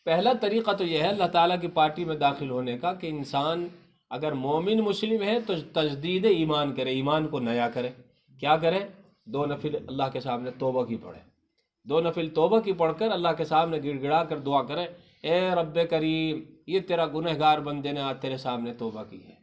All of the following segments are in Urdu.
پہلا طریقہ تو یہ ہے اللہ تعالیٰ کی پارٹی میں داخل ہونے کا کہ انسان اگر مومن مسلم ہے تو تجدید ایمان کرے، ایمان کو نیا کرے۔ کیا کرے؟ 2 نفل اللہ کے سامنے توبہ کی پڑھے، 2 نفل توبہ کی پڑھ کر اللہ کے سامنے گڑ گڑا کر دعا کرے، اے رب کریم یہ تیرا گنہگار بندے نے آج تیرے سامنے توبہ کی ہے،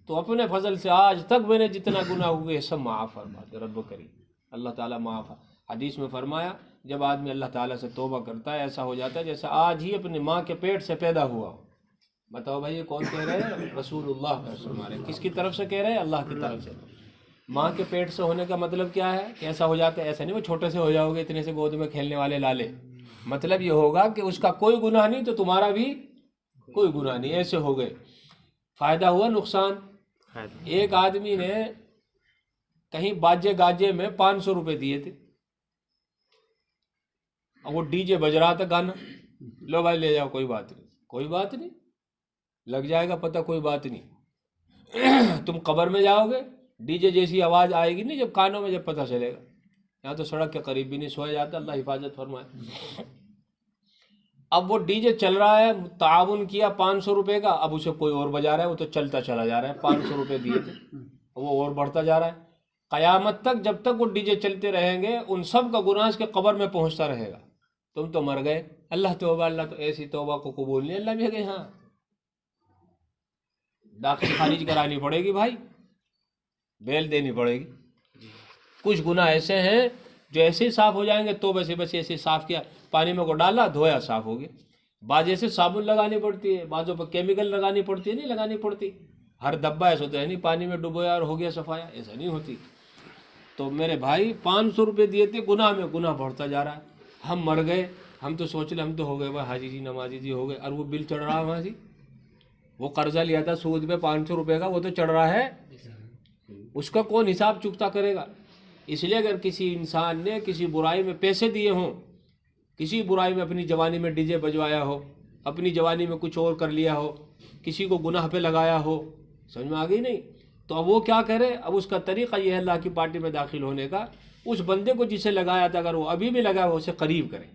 تو اپنے فضل سے آج تک میں نے جتنا گناہ ہوئے سب معاف فرما دے رب کریم۔ اللہ تعالیٰ معاف، حدیث میں فرمایا جب آدمی اللہ تعالیٰ سے توبہ کرتا ہے ایسا ہو جاتا ہے جیسے آج ہی اپنی ماں کے پیٹ سے پیدا ہوا ہو۔ بتاؤ بھائی یہ کون کہہ رہے ہیں؟ رسول اللہ فرما رہے ہیں۔ کس کی طرف سے کہہ رہے ہیں؟ اللہ کی طرف سے۔ ماں کے پیٹ سے ہونے کا مطلب کیا ہے کہ ایسا ہو جاتا ہے؟ ایسا نہیں وہ چھوٹے سے ہو جاؤ گے اتنے سے گود میں کھیلنے والے لالے، مطلب یہ ہوگا کہ اس کا کوئی گناہ نہیں تو تمہارا بھی کوئی گناہ نہیں، ایسے ہو گئے۔ فائدہ ہوا نقصان؟ ایک آدمی نے کہیں باجے گاجے میں 500 روپے دیے تھے، اور وہ ڈی جے بج رہا تھا گانا، لو بھائی لے جاؤ، کوئی بات نہیں، کوئی بات نہیں، لگ جائے گا پتہ، کوئی بات نہیں۔ تم قبر میں جاؤ گے، ڈی جے جیسی آواز آئے گی نہیں جب کانوں میں، جب پتہ چلے گا۔ یہاں تو سڑک کے قریب بھی نہیں سویا جاتا، اللہ حفاظت فرمائے۔ اب وہ ڈی جے چل رہا ہے، تعاون کیا 500 روپے کا، اب اسے کوئی اور بجا رہا ہے، وہ تو چلتا چلا جا رہا ہے، 500 روپے دیے تھے وہ اور بڑھتا جا رہا ہے۔ قیامت تک جب تک وہ ڈی جے چلتے رہیں گے ان سب کا گناہ اس کے قبر میں پہنچتا رہے گا۔ تم تو مر گئے، اللہ توبہ، اللہ تو ایسی توبہ کو قبول نہیں، اللہ بھی کہ ہاں داخل خارج کرانی پڑے گی بھائی، بیل دینی پڑے گی۔ کچھ گناہ ایسے ہیں جو ایسے ہی صاف ہو جائیں گے، توبہ سے بس ایسے صاف کیا، پانی میں کو ڈالا دھویا صاف ہو گیا۔ بعض ایسے صابن لگانی پڑتی ہے، بعضوں پر کیمیکل لگانی پڑتی ہے، نہیں لگانی پڑتی، ہر ڈبہ ایسا تو ہے نہیں پانی میں ڈبویا اور ہو گیا صفایا، ایسا نہیں ہوتی۔ تو میرے بھائی 500 روپے دیے تھے، گناہ میں گناہ بڑھتا جا رہا ہے۔ ہم مر گئے، ہم تو سوچ لیں ہم تو ہو گئے بھائی، حاجی جی نمازی جی ہو گئے، اور وہ بل چڑھ رہا ہے وہاں جی، وہ قرضہ لیا تھا سود پہ 500 روپے کا، وہ تو چڑھ رہا ہے، اس کا کون حساب چکتا کرے گا؟ اس لیے اگر کسی انسان نے کسی برائی میں پیسے دیے ہوں، کسی برائی میں اپنی جوانی میں ڈی جے بجوایا ہو، اپنی جوانی میں کچھ اور کر لیا ہو، کسی کو گناہ پہ لگایا ہو، سمجھ میں آ گئی نہیں؟ تو اب وہ کیا کرے؟ اب اس کا طریقہ یہ ہے اللہ کی پارٹی میں داخل ہونے کا، اس بندے کو جسے لگایا تھا اگر وہ ابھی بھی لگا ہو اسے قریب کرے،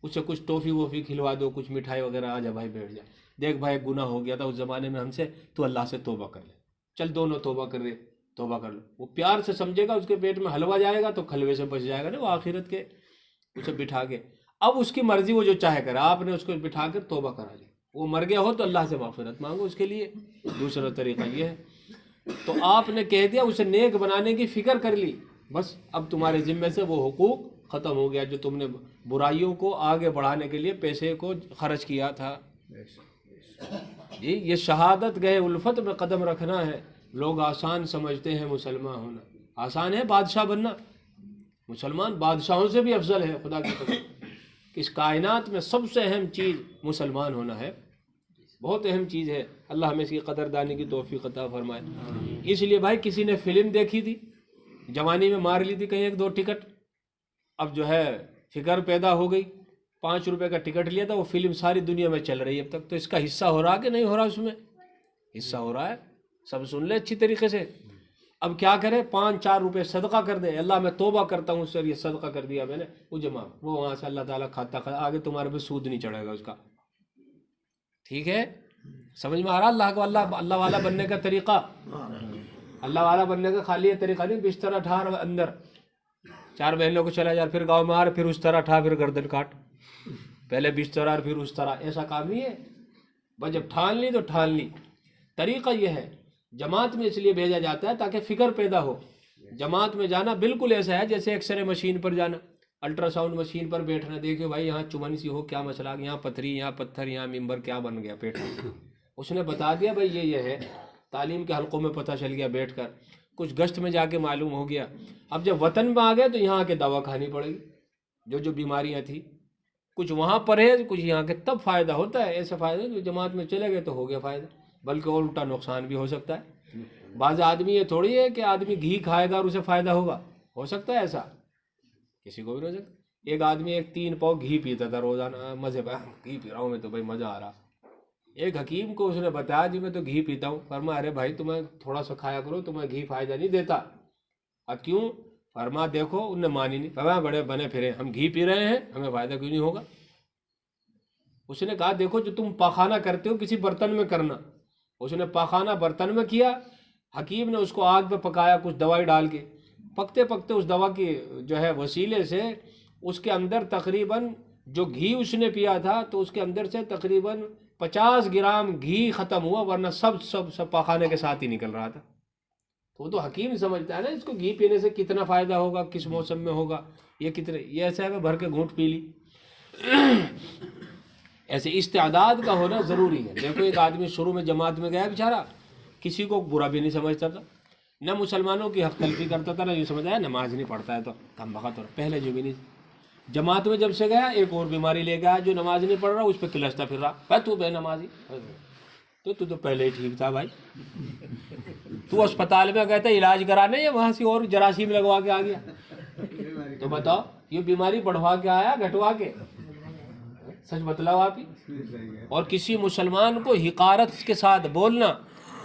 اسے کچھ ٹوفی ووفی کھلوا دو، کچھ مٹھائی وغیرہ، آ جا بھائی بیٹھ جا، دیکھ بھائی گناہ ہو گیا تھا اس زمانے میں ہم سے، تو اللہ سے توبہ کر لے، چل دونوں توبہ کر رہے، توبہ کر لو۔ وہ پیار سے سمجھے گا، اس کے پیٹ میں حلوہ جائے گا تو کھلوے سے بچ جائے گا نا وہ آخرت کے، اسے بٹھا کے اب اس کی مرضی وہ جو چاہے کرے، آپ نے اس کو بٹھا کر توبہ کرا لی، وہ مر گیا ہو تو اللہ سے مغفرت مانگو اس کے لیے۔ دوسرا طریقہ یہ ہے، تو آپ نے کہہ دیا اسے نیک بنانے کی فکر کر لی، بس اب تمہارے ذمے سے وہ حقوق ختم ہو گیا جو تم نے برائیوں کو آگے بڑھانے کے لیے پیسے کو خرچ کیا تھا۔ جی یہ شہادت گئے الفت میں قدم رکھنا ہے۔ لوگ آسان سمجھتے ہیں مسلمان ہونا، آسان ہے بادشاہ بننا، مسلمان بادشاہوں سے بھی افضل ہے، خدا کی قسم۔ اس کائنات میں سب سے اہم چیز مسلمان ہونا ہے، بہت اہم چیز ہے، اللہ ہمیں اس کی قدردانی کی توفیق عطا فرمائے۔ اس لیے بھائی کسی نے فلم دیکھی تھی، جوانی میں مار لی تھی کہیں 1-2 ٹکٹ، اب جو ہے فکر پیدا ہو گئی، 5 روپے کا ٹکٹ لیا تھا، وہ فلم ساری دنیا میں چل رہی ہے اب تک، تو اس کا حصہ ہو رہا کہ نہیں ہو رہا؟ اس میں حصہ ہو رہا ہے، سب سن لے اچھی طریقے سے۔ اب کیا کرے؟ 5-4 روپے صدقہ کر دے، اللہ میں توبہ کرتا ہوں سر، یہ صدقہ کر دیا میں نے، وہ جمع، وہ وہاں سے اللہ تعالیٰ کھاتا آگے تمہارے پہ سود نہیں چڑھے گا اس کا، ٹھیک ہے؟ سمجھ میں آ رہا اللہ کو اللہ والا بننے کا طریقہ؟ اللہ والا بننے کا خالی یہ طریقہ نہیں بستر ٹھار اندر 4 بہنوں کو چلا جا، پھر گاؤں میں آ رہا، پھر اس طرح ٹھا، پھر گردن کاٹ، پہلے بستر اور پھر اس طرح، ایسا کام نہیں ہے، بس جب ٹھان لی تو ٹھان لی۔ طریقہ یہ ہے، جماعت میں اس لیے بھیجا جاتا ہے تاکہ فکر پیدا ہو۔ جماعت میں جانا بالکل ایسا ہے جیسے ایکس رے مشین پر جانا، الٹرا ساؤنڈ مشین پر بیٹھنا، دیکھو بھائی یہاں چمن سی ہو، کیا مسئلہ، یہاں پتھری، یہاں پتھر، یہاں ممبر، کیا بن گیا پیٹ میں، اس نے بتا دیا بھائی یہ ہے، تعلیم کے حلقوں میں پتہ چل گیا بیٹھ کر، کچھ گشت میں جا کے معلوم ہو گیا۔ اب جب وطن میں آ گئے تو یہاں کے دوا کھانی پڑے گی، جو بیماریاں تھیں، کچھ وہاں پرہیز، کچھ یہاں کے، تب فائدہ ہوتا ہے۔ ایسے فائدہ جو جماعت میں چلے گئے تو ہو گیا فائدہ، بلکہ اور الٹا نقصان بھی ہو سکتا ہے۔ بعض آدمی یہ تھوڑی ہے کہ آدمی گھی کھائے گا اور اسے فائدہ ہوگا، ہو سکتا ہے ایسا؟ کسی کو بھی نہیں ہو سکتا۔ ایک آدمی 3 پاؤ گھی پیتا تھا روزانہ، مزے پہ گھی پی رہا ہوں میں تو بھائی مزہ آ رہا۔ ایک حکیم کو اس نے بتایا جی میں تو گھی پیتا ہوں، فرمایا ارے بھائی تمہیں تھوڑا سا کھایا کرو، تمہیں گھی فائدہ نہیں دیتا۔ اب کیوں؟ فرما دیکھو، انہیں مانی نہیں، فرمایا بڑے بنے پھرے، ہم گھی پی رہے ہیں، ہمیں فائدہ کیوں نہیں ہوگا؟ اس نے کہا دیکھو جو تم پاخانہ کرتے ہو کسی برتن میں کرنا. اس نے پاخانہ برتن میں کیا. حکیم نے اس کو آگ پہ پکایا کچھ دوائی ڈال کے. پکتے پکتے اس دوا کی جو ہے وسیلے سے اس کے اندر تقریباً جو گھی اس نے پیا تھا تو اس کے اندر سے تقریباً 50 گرام گھی ختم ہوا، ورنہ سب پاخانے کے ساتھ ہی نکل رہا تھا. تو وہ تو حکیم سمجھتا ہے نا اس کو گھی پینے سے کتنا فائدہ ہوگا، کس موسم میں ہوگا، یہ ایسا ہے کہ بھر کے گھونٹ پی لی. ایسے استعداد کا ہونا ضروری ہے. دیکھو ایک آدمی شروع میں جماعت میں گیا بیچارہ، کسی کو برا بھی نہیں سمجھتا تھا، نہ مسلمانوں کی حق تلفی کرتا تھا، نہ یہ سمجھا ہے نماز نہیں پڑھتا ہے تو کم بخت. اور پہلے جو بھی نہیں، جماعت میں جب سے گیا ایک اور بیماری لے گیا جو نماز نہیں پڑھ رہا، اس پہ کلچتا پھر رہا. بھائی تو بے نمازی، تو پہلے ہی ٹھیک تھا بھائی. تو اسپتال میں گیا تھا علاج کرانے یا وہاں سے اور جراثیم لگوا کے آ گیا؟ تو بتاؤ یہ بیماری بڑھوا کے آیا گھٹوا کے؟ سچ بتلاؤ آپ ہی. اور کسی مسلمان کو حقارت کے ساتھ بولنا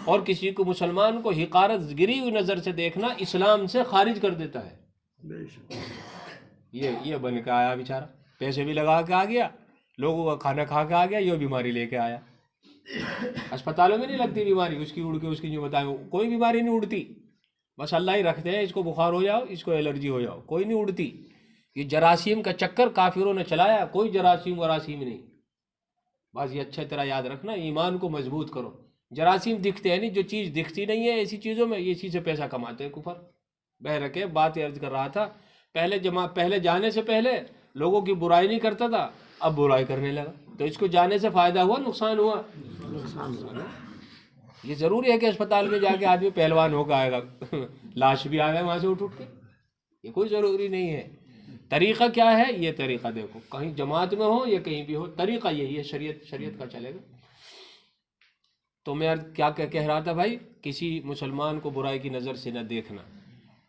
اور کسی کو مسلمان کو حقارت گری ہوئی نظر سے دیکھنا اسلام سے خارج کر دیتا ہے. یہ بن کے آیا بیچارہ، پیسے بھی لگا کے آ گیا، لوگوں کا کھانا کھا کے آ گیا، یہ بیماری لے کے آیا. اسپتالوں میں نہیں لگتی بیماری، اس کی اڑ کے اس کی جو بتائیں کوئی بیماری نہیں اڑتی. بس اللہ ہی رکھتے ہیں اس کو بخار ہو جاؤ، اس کو الرجی ہو جاؤ، کوئی نہیں اڑتی. یہ جراثیم کا چکر کافروں نے چلایا، کوئی جراثیم وراثیم نہیں. بس یہ اچھا طرح یاد رکھنا، ایمان کو مضبوط کرو. جراثیم دکھتے ہیں نہیں، جو چیز دکھتی نہیں ہے ایسی چیزوں میں یہ چیز سے پیسہ کماتے ہیں کفر. بہرکہ بات عرض کر رہا تھا، پہلے جانے سے پہلے لوگوں کی برائی نہیں کرتا تھا، اب برائی کرنے لگا. تو اس کو جانے سے فائدہ ہوا نقصان ہوا؟ یہ ضروری ہے کہ اسپتال میں جا کے آدمی پہلوان ہو کے آئے گا، لاش بھی آئے گا وہاں سے اٹھ کے؟ یہ کوئی ضروری نہیں ہے. طریقہ کیا ہے؟ یہ طریقہ دیکھو، کہیں جماعت میں ہو یا کہیں بھی ہو، طریقہ یہی ہے، شریعت کا چلے گا. تو میں کیا کہہ رہا تھا بھائی، کسی مسلمان کو برائی کی نظر سے نہ دیکھنا.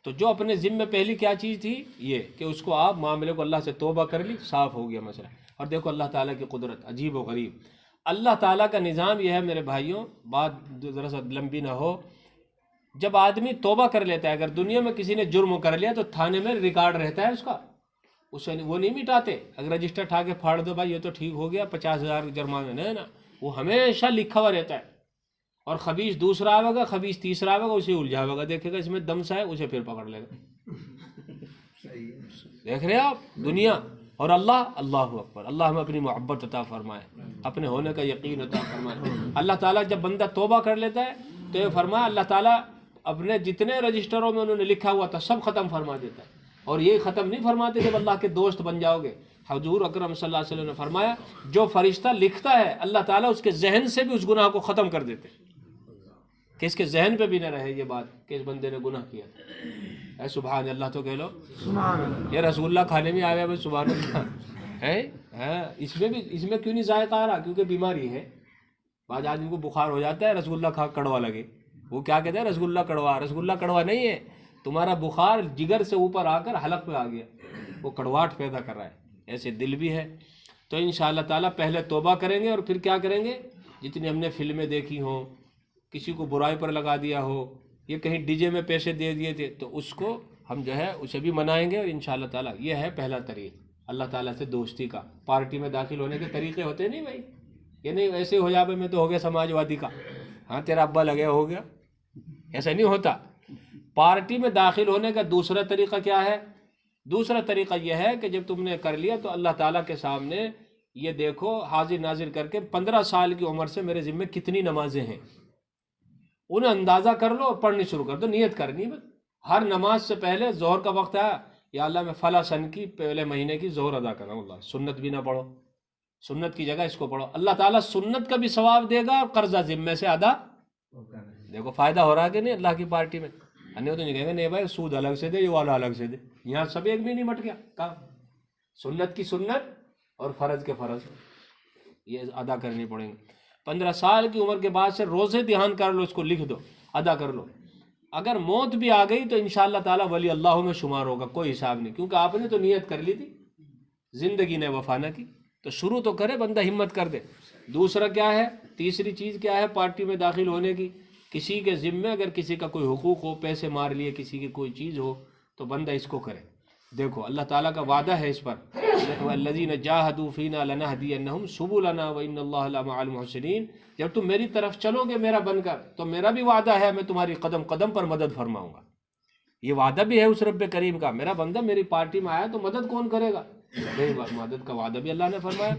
تو جو اپنے ذمہ پہلی کیا چیز تھی، یہ کہ اس کو آپ معاملے کو اللہ سے توبہ کر لی، صاف ہو گیا مسئلہ. اور دیکھو اللہ تعالیٰ کی قدرت عجیب و غریب. اللہ تعالیٰ کا نظام یہ ہے میرے بھائیوں، بات ذرا سا لمبی نہ ہو. جب آدمی توبہ کر لیتا ہے، اگر دنیا میں کسی نے جرم کر لیا تو تھانے میں ریکارڈ رہتا ہے اس کا، اسے وہ نہیں مٹاتے. اگر رجسٹر اٹھا کے پھاڑ دو بھائی یہ تو ٹھیک ہو گیا 50,000 جرمانہ، نہیں نا، وہ ہمیشہ لکھا ہوا رہتا ہے. اور خبیث دوسرا آئے گا، خبیث تیسرا آئے گا، اسے الجھاوے گا، دیکھے گا اس میں دم سا ہے، اسے پھر پکڑ لے گا. دیکھ رہے آپ دنیا. اور اللہ اکبر، اللہ ہمیں اپنی محبت عطا فرمائے، اپنے ہونے کا یقین عطا فرمائے. اللہ تعالیٰ جب بندہ توبہ کر لیتا ہے تو یہ فرمایا اللہ تعالیٰ اپنے جتنے رجسٹروں میں انہوں نے لکھا ہوا تھا سب ختم فرما دیتا ہے. اور یہ ختم نہیں فرماتے جب اللہ کے دوست بن جاؤ گے. حضور اکرم صلی اللہ علیہ وسلم نے فرمایا جو فرشتہ لکھتا ہے اللہ تعالیٰ اس کے ذہن سے بھی اس گناہ کو ختم کر دیتے، کہ اس کے ذہن پہ بھی نہ رہے یہ بات کہ اس بندے نے گناہ کیا. اے سبحان اللہ تو کہہ لو، یہ رسول اللہ کھانے میں آیا ہے سبحان اللہ ہے. اس میں کیوں نہیں ذائقہ آ رہا؟ کیونکہ بیماری ہے. بعض آدمی کو بخار ہو جاتا ہے، رسول اللہ کھا کڑوا لگے، وہ کیا کہتے ہیں رسول اللہ کڑوا. رسول اللہ کڑوا نہیں ہے، تمہارا بخار جگر سے اوپر آ کر حلق پہ آ گیا، وہ کڑواہٹ پیدا کر رہا ہے. ایسے دل بھی ہے. تو انشاءاللہ تعالیٰ پہلے توبہ کریں گے اور پھر کیا کریں گے؟ جتنی ہم نے فلمیں دیکھی ہوں، کسی کو برائی پر لگا دیا ہو، یہ کہیں ڈی جے میں پیسے دے دیے تھے، تو اس کو ہم جو ہے اسے بھی منائیں گے. اور انشاءاللہ تعالیٰ یہ ہے پہلا طریق اللہ تعالیٰ سے دوستی کا. پارٹی میں داخل ہونے کے طریقے ہوتے نہیں بھائی، یہ نہیں ایسے ہو جا میں تو ہو گیا سماجوادی کا، ہاں تیرا ابا لگے ہو گیا، ایسا نہیں ہوتا. پارٹی میں داخل ہونے کا دوسرا طریقہ کیا ہے؟ دوسرا طریقہ یہ ہے کہ جب تم نے کر لیا تو اللہ تعالیٰ کے سامنے یہ دیکھو حاضر ناظر کر کے 15 سال کی عمر سے میرے ذمہ کتنی نمازیں ہیں، انہیں اندازہ کر لو اور پڑھنی شروع کر دو. نیت کرنی بس، ہر نماز سے پہلے ظہر کا وقت آیا، یا اللہ میں فلاں سن کی پہلے مہینے کی ظہر ادا کر رہا ہوں، اللہ سنت بھی نہ پڑھو، سنت کی جگہ اس کو پڑھو. اللہ تعالیٰ سنت کا بھی ثواب دے گا اور قرضہ ذمے سے ادا. دیکھو فائدہ ہو رہا ہے کہ نہیں اللہ کی پارٹی میں. نہیں تو نہیں کہیں گے نہیں بھائی سود الگ سے دے، یہ والا الگ سے دے. یہاں سب ایک بھی نہیں مٹ گیا کام. سنت کی سنت اور فرض کے فرض یہ ادا کرنی پڑیں گے. 15 سال کی عمر کے بعد سے روزے دھیان کر لو، اس کو لکھ دو، ادا کر لو. اگر موت بھی آ گئی تو انشاءاللہ تعالیٰ ولی اللہ میں شمار ہوگا، کوئی حساب نہیں، کیونکہ آپ نے تو نیت کر لی تھی، زندگی نے وفا نہ کی. تو شروع تو کرے بندہ، ہمت کر دے. دوسرا کیا ہے؟ تیسری چیز کیا ہے پارٹی میں داخل ہونے کی؟ کسی کے ذمے اگر کسی کا کوئی حقوق ہو، پیسے مار لیے، کسی کی کوئی چیز ہو، تو بندہ اس کو کرے. دیکھو اللہ تعالیٰ کا وعدہ ہے اس پر، وَالَّذِينَ جَاهَدُوا فِينَا لَنَهْدِيَنَّهُمْ سُبُلَنَا وَإِنَّ اللَّهَ لَمَعَ الْمُحْسِنِينَ. جب تم میری طرف چلو گے میرا بن کر تو میرا بھی وعدہ ہے میں تمہاری قدم قدم پر مدد فرماؤں گا. یہ وعدہ بھی ہے اس رب کریم کا، میرا بندہ میری پارٹی میں آیا تو مدد کون کرے گا؟ مدد کا وعدہ بھی اللہ نے فرمایا.